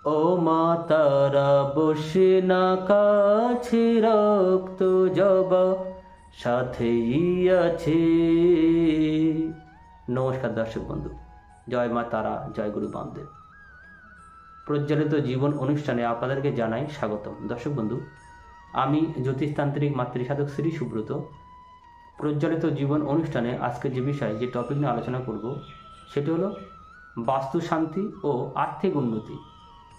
ও মা তারা বসে না কাছে রক্ত জবা সাথেই আছে। নমস্কার দর্শক বন্ধু, জয় মা তারা, জয় গুরু বামদেব। প্রজ্বলিত জীবন অনুষ্ঠানে আপনাদেরকে জানাই স্বাগতম। দর্শক বন্ধু, আমি জ্যোতিষতান্ত্রিক মাতৃসাধক শ্রী সুব্রত। প্রজ্বলিত জীবন অনুষ্ঠানে আজকে যে বিষয়, যে টপিক নিয়ে আলোচনা করব সেটি হলো বাস্তু শান্তি ও আর্থিক উন্নতি।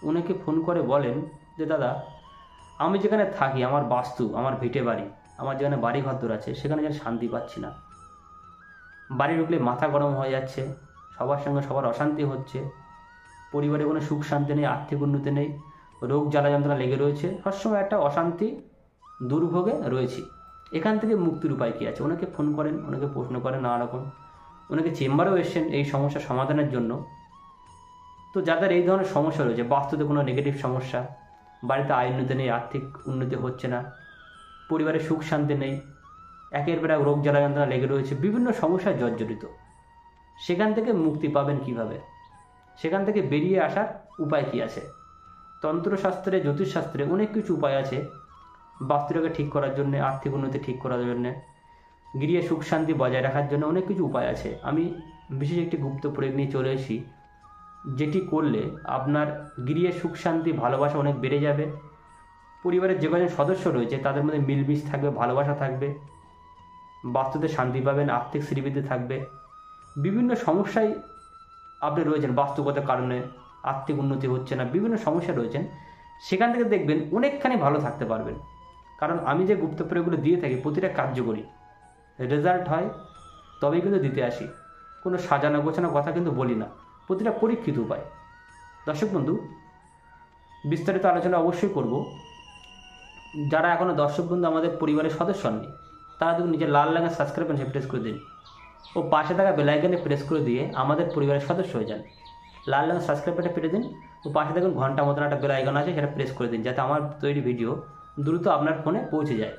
উনাকে ফোন করে বলেন যে দাদা, আমি যেখানে থাকি, আমার বাস্তু, আমার ভিটে বাড়ি, আমার যেখানে বাড়ি ঘরদোর আছে, সেখানে যেন শান্তি পাচ্ছি না। বাড়ি ঢুকলে মাথা গরম হয়ে যাচ্ছে, সবার সঙ্গে সবার অশান্তি হচ্ছে, পরিবারে কোনো সুখ শান্তি নেই, আর্থিক উন্নতি নেই, রোগ জ্বালা যন্ত্রণা লেগে রয়েছে, সবসময় একটা অশান্তি দুর্ভোগে রয়েছি। এখান থেকে মুক্তির উপায় কী আছে? ওনাকে ফোন করেন, ওনাকে প্রশ্ন করেন নানা রকম, ওনাকে চেম্বারেও এসেছেন এই সমস্যা সমাধানের জন্য। তো যাদের এই ধরনের সমস্যা রয়েছে, বাস্তুতে কোনো নেগেটিভ সমস্যা, বাড়িতে আয় উন্নতি নেই, আর্থিক উন্নতি হচ্ছে না, পরিবারে সুখ শান্তি নেই, একের পর এক রোগ জ্বালা যন্ত্রণা লেগে রয়েছে, বিভিন্ন সমস্যায় জর্জরিত, সেখান থেকে মুক্তি পাবেন কিভাবে? সেখান থেকে বেরিয়ে আসার উপায় কী আছে? তন্ত্রশাস্ত্রে, জ্যোতিষশাস্ত্রে অনেক কিছু উপায় আছে বাস্তুটাকে ঠিক করার জন্যে, আর্থিক উন্নতি ঠিক করার জন্যে, গৃহে সুখ শান্তি বজায় রাখার জন্য অনেক কিছু উপায় আছে। আমি বিশেষ একটি গুপ্ত প্রয়োগ নিয়ে চলে এসেছি, যেটি করলে আপনার গৃহে সুখ শান্তি ভালোবাসা অনেক বেড়ে যাবে। পরিবারের যে কজন সদস্য রয়েছে তাদের মধ্যে মিলমিশ থাকবে, ভালোবাসা থাকবে, বাস্তুতে শান্তি পাবেন, আর্থিক শ্রীবৃদ্ধি থাকবে। বিভিন্ন সমস্যায় আপনি রয়েছেন, বাস্তুগত কারণে আর্থিক উন্নতি হচ্ছে না, বিভিন্ন সমস্যা রয়েছেন, সেখান থেকে দেখবেন অনেকখানি ভালো থাকতে পারবেন। কারণ আমি যে গুপ্ত প্রয়োগগুলো দিয়ে থাকি প্রতিটা কার্যকরী, রেজাল্ট হয়, তবেই কিন্তু দিতে আসি। কোনো সাজানো গোছানো কথা কিন্তু বলি না, প্রতিটা পরীক্ষিত উপায়। দর্শক বন্ধু, বিস্তারিত আলোচনা অবশ্যই করব। যারা এখনও দর্শক বন্ধু আমাদের পরিবারের সদস্য হননি, তারা দেখুন নিজের লাল রঙের সাবস্ক্রাইব বাটনে প্রেস করে দিন ও পাশে থাকা বেল আইকনে প্রেস করে দিয়ে আমাদের পরিবারের সদস্য হয়ে যান। লাল রঙের সাবস্ক্রাইব বাটনে প্রেস দিন ও পাশে দেখুন ঘন্টা মতন একটা বেল আইকন আছে, সেটা প্রেস করে দিন, যাতে আমার তৈরি ভিডিও দ্রুত আপনার ফোনে পৌঁছে যায়।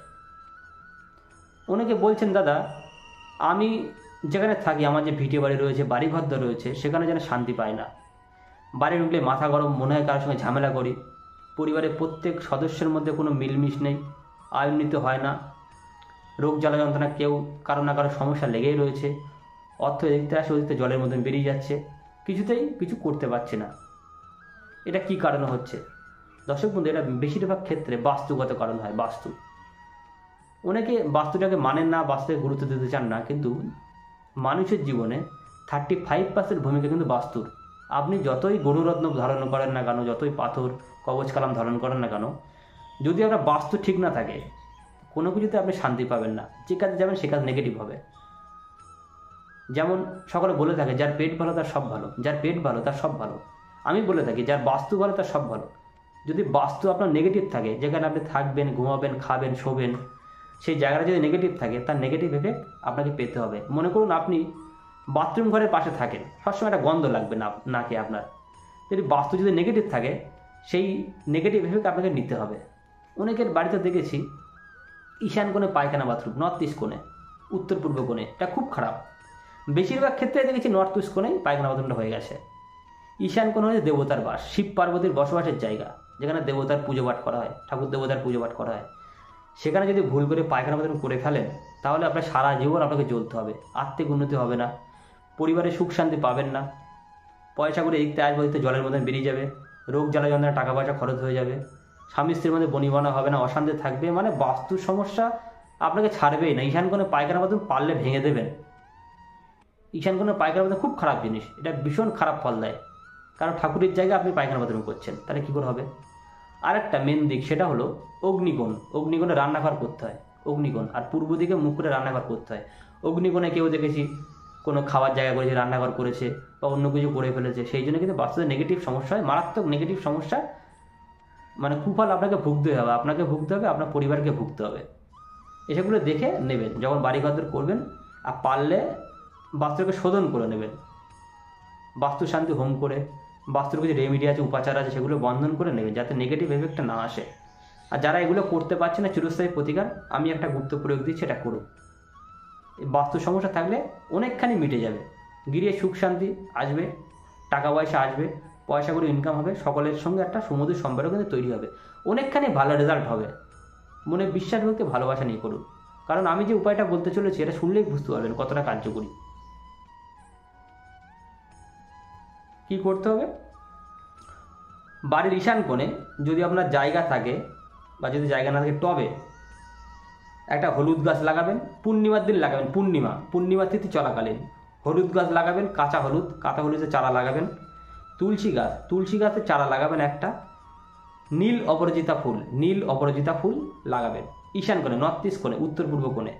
অনেকে বলছেন দাদা, আমি যেখানে থাকি, আমার যে ভিটে বাড়ি রয়েছে, বাড়ি ঘরদোর রয়েছে, সেখানে যেন শান্তি পায় না। বাড়ি ঢুকলে মাথা গরম, মনে হয় কারোর সঙ্গে ঝামেলা করি, পরিবারের প্রত্যেক সদস্যের মধ্যে কোনো মিলমিশ নেই, আয় উন্নতি হয় না, রোগ জ্বালা যন্ত্রণা কেউ কারো না কারো সমস্যা লেগেই রয়েছে, অর্থ এদিকতে আসে ওদিকতে জলের মতন বেরিয়ে যাচ্ছে, কিছুতেই কিছু করতে পারছে না। এটা কী কারণে হচ্ছে? দর্শক বন্ধু, এটা বেশিরভাগ ক্ষেত্রে বাস্তুগত কারণ হয়। বাস্তু, অনেকে বাস্তুটাকে মানেন না, বাস্তুকে গুরুত্ব দিতে চান না, কিন্তু মানুষের জীবনে 35% ভূমিকা কিন্তু বাস্তুর। আপনি যতই গরুরত্ন ধারণ করেন না কেন, যতই পাথর কবচ কালাম ধারণ করেন না কেন, যদি আপনার বাস্তু ঠিক না থাকে, কোনো কিছুতে আপনি শান্তি পাবেন না। যে কাজে যাবেন সে কাজ নেগেটিভ হবে। যেমন সকলে বলে থাকে, যার পেট ভালো তার সব ভালো, যার পেট ভালো তার সব ভালো। আমি বলে থাকি, যার বাস্তু ভালো তার সব ভালো। যদি বাস্তু আপনার নেগেটিভ থাকে, যেখানে আপনি থাকবেন, ঘুমাবেন, খাবেন, শোবেন, সেই জায়গাটা যদি নেগেটিভ থাকে, তার নেগেটিভ এফেক্ট আপনাকে পেতে হবে। মনে করুন আপনি বাথরুম ঘরের পাশে থাকেন, সবসময় একটা গন্ধ লাগবে না নাকে আপনার। যদি বাস্তু যদি নেগেটিভ থাকে, সেই নেগেটিভ এফেক্ট আপনাকে নিতে হবে। অনেকের বাড়িতে দেখেছি ঈশান কোণে পায়খানা বাথরুম, নর্থ ইস্ট কোণে, উত্তর পূর্ব কোণে, এটা খুব খারাপ। বেশিরভাগ ক্ষেত্রে দেখেছি নর্থ ইস্ট কোণেই পায়খানা বাথরুমটা হয়ে গেছে। ঈশান কোণ হচ্ছে দেবতার বাস, শিব পার্বতীর বসবাসের জায়গা, যেখানে দেবতার পুজো পাঠ করা হয়, ঠাকুর দেবতার পুজো পাঠ করা হয়। সেখানে যদি ভুল করে পায়খানা বাথরুম করে ফেলেন, তাহলে আপনার সারা জীবন আপনাকে জ্বলতে হবে, আর্থিক উন্নতি হবে না, পরিবারে সুখ শান্তি পাবেন না, পয়সা করে এদিকতে আসবে, ওদিকতে জলের মতন বেরিয়ে যাবে, রোগ জ্বালা যন্ত্রণা টাকা পয়সা খরচ হয়ে যাবে, স্বামী স্ত্রীর মধ্যে বনিবনা হবে না, অশান্তি থাকবে। মানে বাস্তুর সমস্যা আপনাকে ছাড়বেই না। ঈশান কোণে পায়খানা বাথরুম পারলে ভেঙে দেবেন। ঈশান কোণে পায়খানা বাথরুম খুব খারাপ জিনিস, এটা ভীষণ খারাপ ফল দেয়। কারণ ঠাকুরের জায়গায় আপনি পায়খানা বাথরুম করছেন, তাহলে কী করে হবে? আরেকটা মেন দিক, সেটা হলো অগ্নিকোণ। অগ্নিকোণে রান্নাঘর করতে হয়, অগ্নিকোণ, আর পূর্ব দিকে মুখ করে রান্নাঘর করতে হয়। অগ্নিকোণে কেউ দেখেছি কোনো খাওয়ার জায়গা করেছে, রান্নাঘর করেছে, বা অন্য কিছু করে ফেলেছে, সেই জন্য কিন্তু বাস্তুতে নেগেটিভ সমস্যা হয়, মারাত্মক নেগেটিভ সমস্যা। মানে কুফল আপনাকে ভুগতে হবে, আপনাকে ভুগতে হবে, আপনার পরিবারকে ভুগতে হবে। এসবগুলো দেখে নেবেন যখন বাড়ি ঘর করবেন, আর পারলে বাস্তুকে শোধন করে নেবেন, বাস্তু শান্তি হোম করে, বাস্তুর কিছু রেমিডি আছে, উপাচার আছে, সেগুলো বন্ধন করে নেবেন, যাতে নেগেটিভ এফেক্টটা না আসে। আর যারা এগুলো করতে পারছে না, চিরস্থায়ী প্রতিকার আমি একটা গুপ্ত প্রয়োগ দিচ্ছি, এটা করুন। এই বাস্তু সমস্যা থাকলে অনেকখানি মিটে যাবে, গৃহে সুখ শান্তি আসবে, টাকা পয়সা আসবে, পয়সা করে ইনকাম হবে, সকলের সঙ্গে একটা সুমধুর সম্পর্ক কিন্তু তৈরি হবে, অনেকখানি ভালো রেজাল্ট হবে। মনে বিশ্বাস বলতে ভালোবাসা নিয়ে করুন, কারণ আমি যে উপায়টা বলতে চলেছি এটা শুনলেই বুঝতে পারবেন কতটা কার্যকরী। কি করতে হবে? বাড়ির ঈশান কোণে যদি আপনার জায়গা থাকে বা যদি জায়গা না থাকে, টবে একটা হলুদ গাছ লাগাবেন। পূর্ণিমার দিন লাগাবেন, পূর্ণিমা তিথি চলাকালীন হলুদ গাছ লাগাবেন, কাঁচা হলুদের চারা লাগাবেন। তুলসী গাছের চারা লাগাবেন একটা। নীল অপরাজিতা ফুল লাগাবেন ঈশান কোণে, নর্থ ইস্ট কোণে, উত্তর পূর্ব কোণে।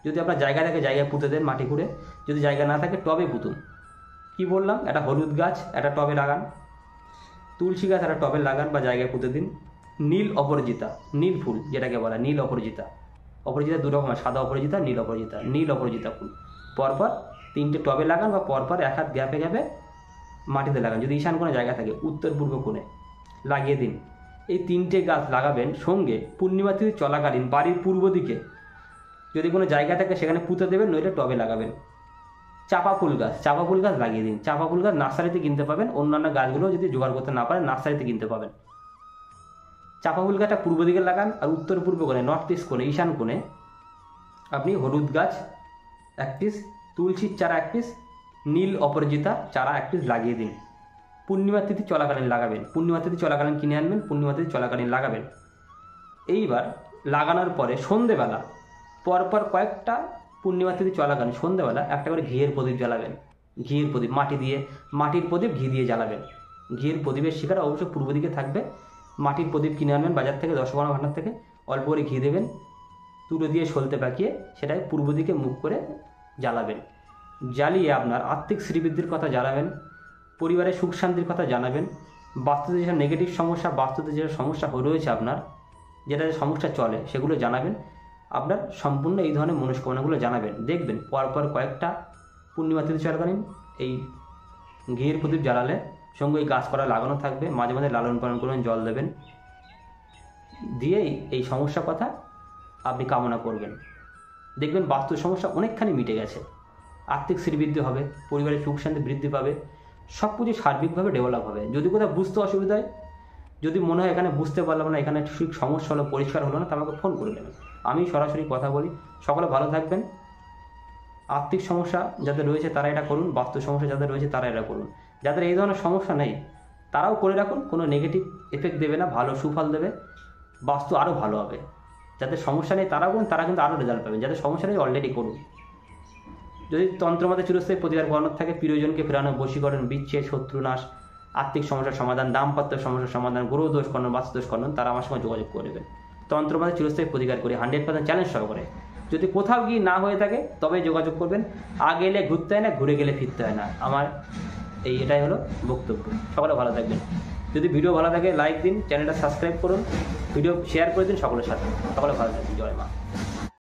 যদি আপনার জায়গা থাকে জায়গায় পুঁতে দেন মাটি করে, যদি জায়গা না থাকে টবে পুঁতুন। কি বললাম? একটা হলুদ গাছ একটা টবে লাগান, তুলসী গাছ একটা টবে লাগান বা জায়গায় পুঁতে দিন। নীল ফুল যেটাকে বলা নীল অপরাজিতা দু রকম, সাদা অপরাজিতা, নীল অপরাজিতা ফুল পরপর 3টে টবে লাগান বা পরপর 1 হাত গ্যাপে মাটিতে লাগান। যদি ঈশান কোণে জায়গা থাকে উত্তর পূর্ব কোণে লাগিয়ে দিন। এই 3টে গাছ লাগাবেন, সঙ্গে পূর্ণিমা তিথি চলাকালীন বাড়ির পূর্ব দিকে যদি কোনো জায়গা থাকে সেখানে পুঁতে দেবেন, নইলে টবে লাগাবেন। চাপা ফুল গাছ লাগিয়ে দিন। চাপা ফুল গাছ নার্সারিতে কিনতে পাবেন, অন্যান্য গাছগুলো যদি জোগাড় করতে না পারেন নার্সারিতে কিনতে পাবেন। চাপা ফুল গাছটা পূর্ব দিকে লাগান, আর উত্তর পূর্ব কোণে, নর্থ ইস্ট কোণে, ঈশান কোণে আপনি হলুদ গাছ 1 পিস, তুলসীর চারা 1 পিস, নীল অপরাজিতা চারা 1 পিস লাগিয়ে দিন। পূর্ণিমা তিথি চলাকালীন লাগাবেন। পূর্ণিমা তিথি চলাকালীন কিনে আনবেন, পূর্ণিমা তিথি চলাকালীন লাগাবেন। এইবার লাগানোর পরে সন্ধেবেলা পরপর কয়েকটা পূর্ণিমা তিথি চলাকালীন সন্ধেবেলা একটা করে ঘিয়ের প্রদীপ জ্বালাবেন। ঘিয়ের প্রদীপ মাটির প্রদীপ ঘি দিয়ে জ্বালাবেন। ঘিয়ের প্রদীপের শিখাটা অবশ্যই পূর্ব দিকে থাকবে। মাটির প্রদীপ কিনে আনবেন বাজার থেকে, 10-12 ভান্ডার থেকে, অল্প করে ঘি দেবেন, তুলো দিয়ে সলতে পাকিয়ে সেটাই পূর্ব দিকে মুখ করে জ্বালাবেন। জ্বালিয়ে আপনার আর্থিক শ্রীবৃদ্ধির কথা জানাবেন, পরিবারের সুখ শান্তির কথা জানাবেন। বাস্তুতে যেসব নেগেটিভ সমস্যা, বাস্তুতে যেসব সমস্যা রয়েছে আপনার, যেটা সমস্যা চলে সেগুলো জানাবেন। আপনার সম্পূর্ণ এই ধরনের মনস্কামনাগুলো জানাবেন। দেখবেন পরপর কয়েকটা পূর্ণিমা তিথি চলাকালীন এই ঘিয়ের প্রদীপ জ্বালালে সঙ্গে এই গাছপালা লাগানো থাকবে, মাঝে মাঝে লালন পালন করবেন, জল দেবেন, দিয়েই এই সমস্যা কথা আপনি কামনা করবেন। দেখবেন বাস্তু সমস্যা অনেকখানি মিটে গেছে, আর্থিক শ্রীবৃদ্ধি হবে, পরিবারের সুখ শান্তি বৃদ্ধি পাবে, সব কিছু সার্বিকভাবে ডেভেলপ হবে। যদি কোথাও বুঝতে অসুবিধা হয়, যদি মনে হয় এখানে বুঝতে পারলাম না, এখানে ঠিক সমস্যা হলো, পরিষ্কার হলো না, তা আমাকে ফোন করে নেবেন, আমি সরাসরি কথা বলি। সকলে ভালো থাকবেন। আর্থিক সমস্যা যাদের রয়েছে তারা এটা করুন, বাস্তু সমস্যা যাদের রয়েছে তারা এটা করুন। যাদের এই ধরনের সমস্যা নেই তারাও করে রাখুন, কোনো নেগেটিভ এফেক্ট দেবে না, ভালো সুফল দেবে, বাস্তু আরও ভালো হবে। যাদের সমস্যা নেই তারাও করুন, তারা কিন্তু আরও রেজাল্ট পাবেন। যাদের সমস্যা নেই অলরেডি করুন। যদি তন্ত্রমতে চিরস্থায়ী প্রতিকার করানোর থাকে, প্রিয়জনকে ফেরানো, বশীকরণ, বিচ্ছেদ, শত্রুনাশ, আর্থিক সমস্যার সমাধান, দাম্পত্য সমস্যার সমাধান, গ্রহ দোষ খণ্ডন, বাস্তু দোষ খণ্ডন, তারা আমার সঙ্গে যোগাযোগ করে দেবেন। তন্ত্রমতে চিরস্থায়ী প্রতিকার করি 100% চ্যালেঞ্জ সহকারে। যদি কোথাও গিয়ে না হয়ে থাকে তবে যোগাযোগ করবেন। আগে এলে ঘুরতে হয় না, ঘুরে গেলে ফিরতে হয় না। আমার এটাই হলো বক্তব্য। সকলে ভালো থাকবেন। যদি ভিডিও ভালো থাকে লাইক দিন, চ্যানেলটা সাবস্ক্রাইব করুন, ভিডিও শেয়ার করে দিন সকলের সাথে। সকলে ভালো থাকবেন। জয় মা।